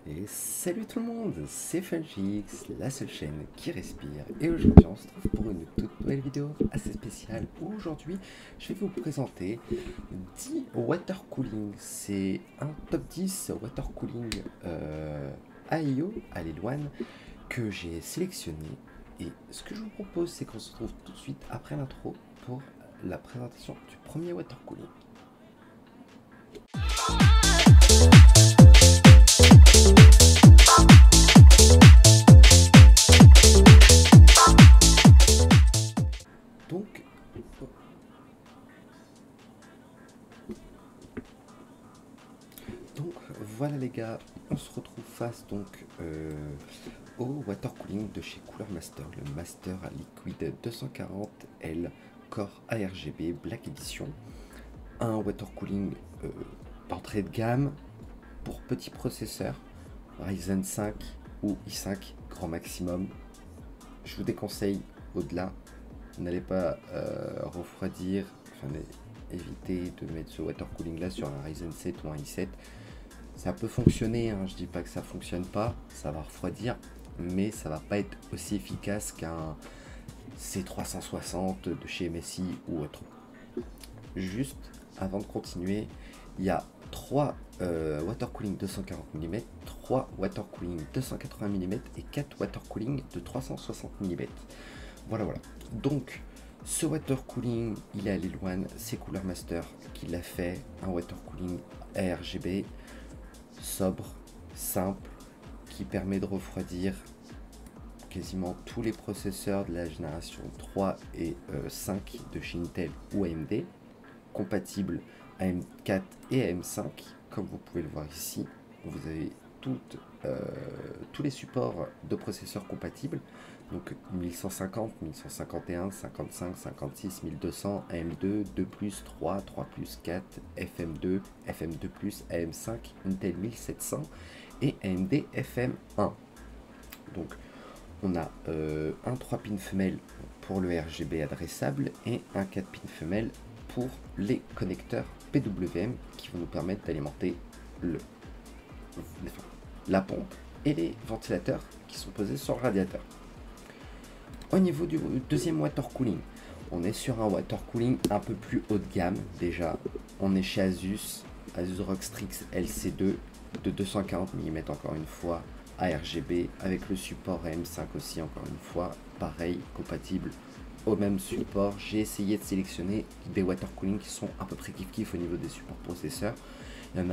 Et salut tout le monde, c'est Fungix, la seule chaîne qui respire. Et aujourd'hui on se trouve pour une toute nouvelle vidéo assez spéciale. Aujourd'hui je vais vous présenter 10 water cooling. C'est un top 10 water cooling AIO à l'Eloane que j'ai sélectionné. Et ce que je vous propose, c'est qu'on se retrouve tout de suite après l'intro pour la présentation du premier water cooling. Donc voilà les gars, on se retrouve face donc au water cooling de chez Cooler Master, le Master Liquid 240L Core ARGB Black Edition. Un water cooling d'entrée de gamme pour petit processeur, Ryzen 5 ou i5 grand maximum. Je vous déconseille au-delà, n'allez pas refroidir, enfin évitez de mettre ce water cooling là sur un Ryzen 7 ou un i7. Ça peut fonctionner, hein, je dis pas que ça fonctionne pas, ça va refroidir, mais ça va pas être aussi efficace qu'un C360 de chez MSI ou autre. Juste avant de continuer, il y a 3 water cooling 240 mm, 3 water cooling 280 mm et 4 water cooling de 360 mm. Voilà. Donc ce water cooling, il est à l'Eloane, c'est Cooler Master qui l'a fait, un water cooling ARGB sobre, simple, qui permet de refroidir quasiment tous les processeurs de la génération 3 et 5 de chez Intel ou AMD, compatible AM4 et AM5, comme vous pouvez le voir ici. Vous avez tous les supports de processeurs compatibles, donc 1150, 1151, 55, 56, 1200, AM2, 2+, 3, 3+, 4, FM2, FM2+, AM5, Intel 1700 et AMD FM1. Donc on a un 3 pins femelle pour le RGB adressable et un 4 pins femelle pour les connecteurs PWM qui vont nous permettre d'alimenter la pompe et les ventilateurs qui sont posés sur le radiateur. Au niveau du deuxième water cooling, on est sur un water cooling un peu plus haut de gamme déjà. On est chez Asus ROG Strix LC2 de 240 mm encore une fois, ARGB avec le support AM5 aussi encore une fois, pareil, compatible au même support. J'ai essayé de sélectionner des water cooling qui sont à peu près kiff au niveau des supports processeurs. Il y en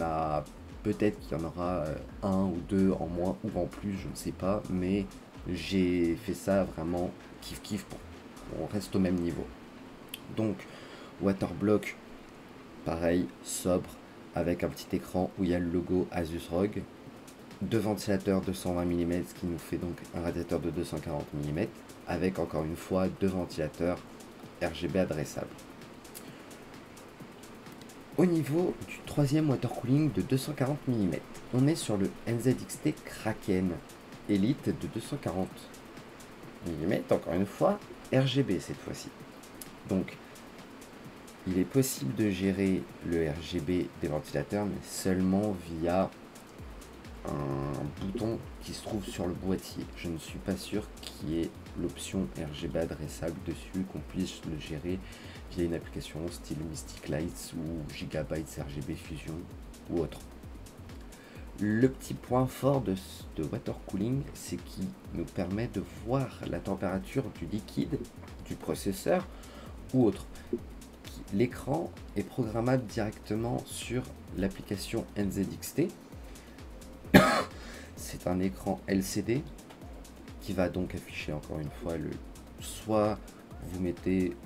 a peut-être qu'il y en aura un ou deux en moins ou en plus, je ne sais pas, mais j'ai fait ça vraiment kiff pour qu'on reste au même niveau. Donc water block, pareil, sobre, avec un petit écran où il y a le logo Asus ROG, deux ventilateurs 220 mm, ce qui nous fait donc un radiateur de 240 mm, avec encore une fois deux ventilateurs RGB adressables. Au niveau du troisième water cooling de 240 mm, on est sur le NZXT Kraken Elite de 240 mm, encore une fois RGB cette fois-ci. Donc il est possible de gérer le RGB des ventilateurs, mais seulement via un bouton qui se trouve sur le boîtier. Je ne suis pas sûr qu'il y ait l'option RGB adressable dessus, qu'on puisse le gérer via une application style Mystic Lights ou Gigabytes RGB Fusion ou autre. Le petit point fort de water cooling, c'est qu'il nous permet de voir la température du liquide du processeur ou autre. L'écran est programmable directement sur l'application NZXT. C'est un écran LCD qui va donc afficher encore une fois soit vous mettez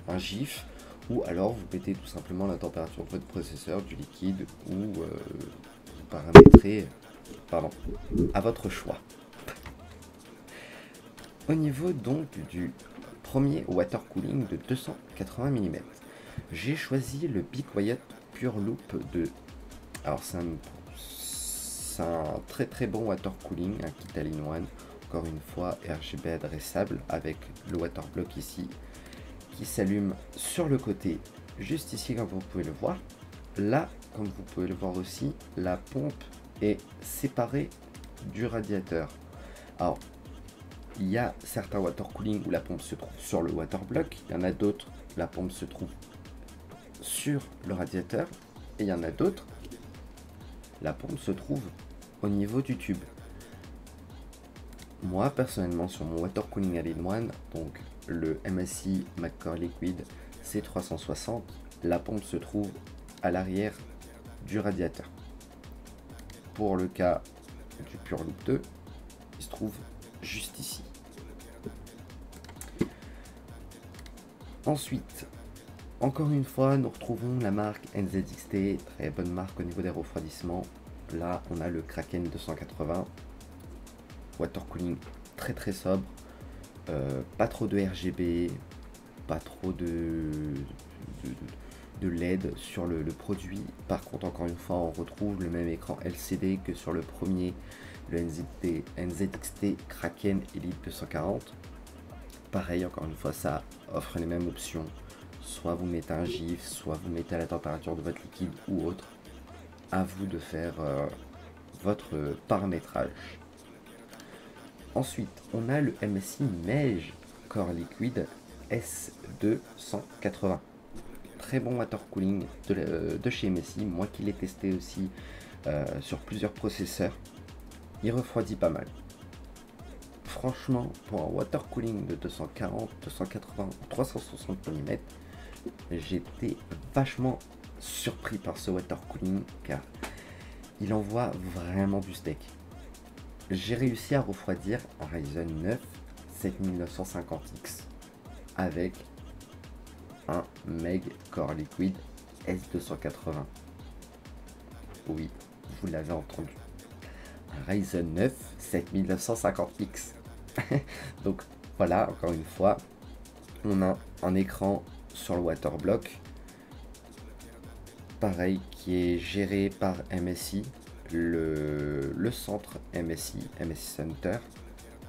un GIF, ou alors vous mettez tout simplement la température de votre processeur, du liquide, ou vous paramétrez à votre choix. Au niveau donc du premier water cooling de 280 mm, j'ai choisi le Be Quiet Pure Loop de... Alors c'est un très bon water cooling, un kit all-in-one, encore une fois RGB adressable avec le water block ici qui s'allume sur le côté juste ici comme vous pouvez le voir. Là comme vous pouvez le voir aussi, la pompe est séparée du radiateur. Alors, il y a certains water cooling où la pompe se trouve sur le water block, il y en a d'autres, la pompe se trouve sur le radiateur, et il y en a d'autres, la pompe se trouve au niveau du tube. Moi, personnellement, sur mon water cooling all-in-one, donc le MSI McCord Liquid C360, la pompe se trouve à l'arrière du radiateur. Pour le cas du Pure Loop 2, il se trouve juste ici. Ensuite, encore une fois, nous retrouvons la marque NZXT, très bonne marque au niveau des refroidissements. Là, on a le Kraken 280, water cooling très très sobre, pas trop de RGB, pas trop de LED sur le produit. Par contre, encore une fois, on retrouve le même écran LCD que sur le premier, le NZXT Kraken Elite 240. Pareil, encore une fois, ça offre les mêmes options. Soit vous mettez un GIF, soit vous mettez à la température de votre liquide ou autre. À vous de faire votre paramétrage. Ensuite, on a le MSI Meij Core Liquid S280. Très bon water cooling de chez MSI. Moi qui l'ai testé aussi sur plusieurs processeurs, il refroidit pas mal. Franchement, pour un water cooling de 240, 280, 360 mm, j'étais vachement surpris par ce water cooling car il envoie vraiment du steak. J'ai réussi à refroidir un Ryzen 9 7950X avec un Meg Core Liquid S280. Oui, vous l'avez entendu. Un Ryzen 9 7950X. Donc voilà, encore une fois, on a un écran sur le waterblock, pareil, qui est géré par MSI, le centre MSI Center,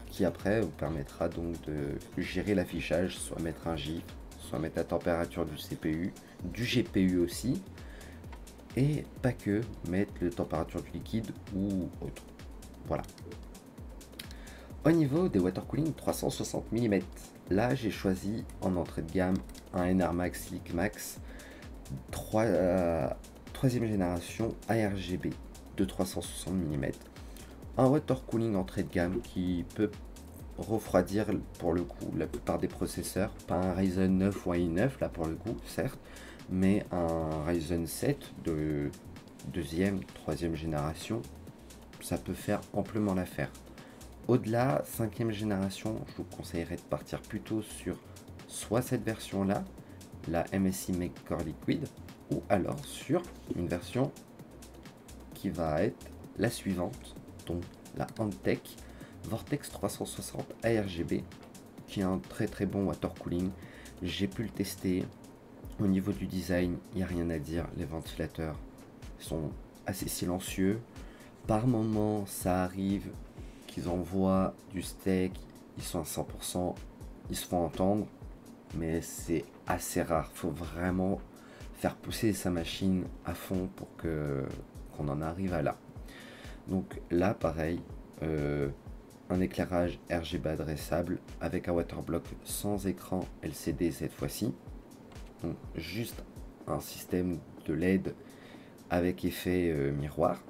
qui après vous permettra donc de gérer l'affichage, soit mettre un GIF, soit mettre la température du CPU, du GPU aussi, et pas que, mettre la température du liquide ou autre. Voilà. Au niveau des water cooling 360 mm, là j'ai choisi en entrée de gamme un NRMax Slick Max 3e génération ARGB de 360 mm. Un water cooling entrée de gamme qui peut refroidir pour le coup la plupart des processeurs, pas un Ryzen 9 ou un i9 là pour le coup certes, mais un Ryzen 7 de 2e, 3e génération, ça peut faire amplement l'affaire. Au-delà, 5e génération, je vous conseillerais de partir plutôt sur soit cette version-là, la MSI Meg Core Liquid, ou alors sur une version qui va être la suivante, donc la Antec Vortex 360 ARGB, qui est un très très bon water cooling. J'ai pu le tester. Au niveau du design, il n'y a rien à dire. Les ventilateurs sont assez silencieux. Par moment, ça arrive qu'ils envoient du steak, ils sont à 100%, ils se font entendre, mais c'est assez rare. Il faut vraiment faire pousser sa machine à fond pour qu'on en arrive à là. Donc là, pareil, un éclairage RGB adressable avec un waterblock sans écran LCD cette fois-ci. Donc juste un système de LED avec effet miroir,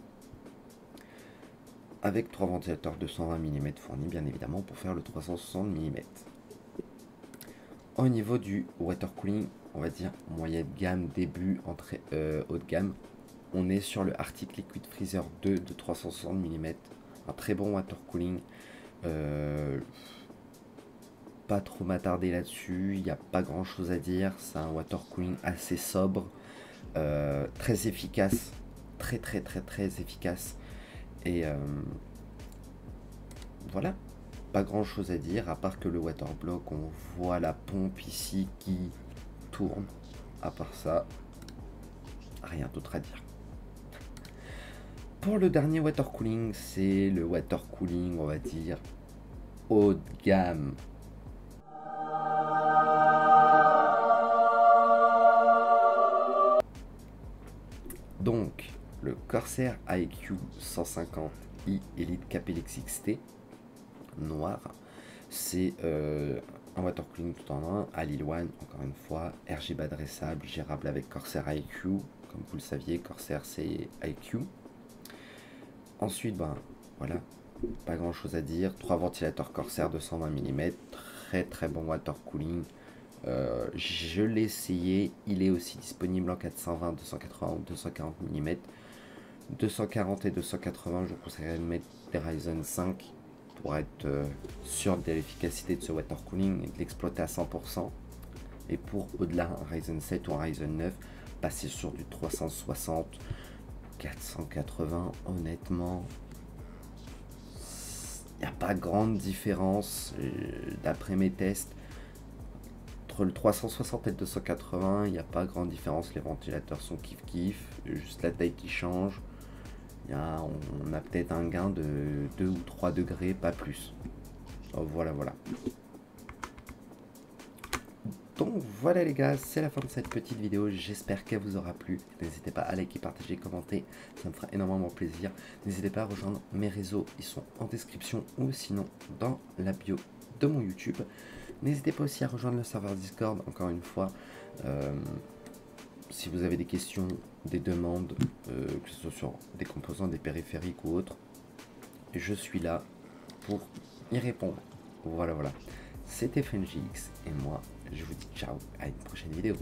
avec 3 ventilateurs de 120 mm fournis bien évidemment pour faire le 360 mm. Au niveau du water cooling, on va dire moyenne gamme, début, entrée, haut de gamme, on est sur le Arctic Liquid Freezer 2 de 360 mm, un très bon water cooling. Pas trop m'attarder là-dessus, il n'y a pas grand chose à dire, c'est un water cooling assez sobre, très efficace, très efficace, et voilà, pas grand chose à dire, à part que le waterblock, on voit la pompe ici qui tourne, à part ça, rien d'autre à dire. Pour le dernier water cooling, c'est le water cooling, on va dire, haut de gamme. Donc, le Corsair IQ 150i Elite Capelix XT noir. C'est un water cooling tout en un, à Lil One, encore une fois, RGB adressable, gérable avec Corsair IQ, comme vous le saviez, Corsair c'est IQ. Ensuite, ben voilà, pas grand chose à dire. 3 ventilateurs Corsair de 120 mm, très bon water cooling. Je l'ai essayé, il est aussi disponible en 420, 280 ou 240 mm. 240 et 280, je vous conseillerais de mettre des Ryzen 5 pour être sûr de l'efficacité de ce water cooling et de l'exploiter à 100%. Et pour au-delà, un Ryzen 7 ou un Ryzen 9, passer sur du 360, 480, honnêtement, il n'y a pas grande différence d'après mes tests. Entre le 360 et le 280, il n'y a pas grande différence, les ventilateurs sont kiff, juste la taille qui change. On a peut-être un gain de 2 ou 3 degrés, pas plus. Oh, voilà. Donc voilà les gars, c'est la fin de cette petite vidéo, j'espère qu'elle vous aura plu. N'hésitez pas à liker, partager, commenter, ça me fera énormément plaisir. N'hésitez pas à rejoindre mes réseaux, ils sont en description ou sinon dans la bio de mon YouTube. N'hésitez pas aussi à rejoindre le serveur Discord, encore une fois. Si vous avez des questions, des demandes, que ce soit sur des composants, des périphériques ou autres, je suis là pour y répondre. Voilà. C'était FNJX et moi, je vous dis ciao, à une prochaine vidéo.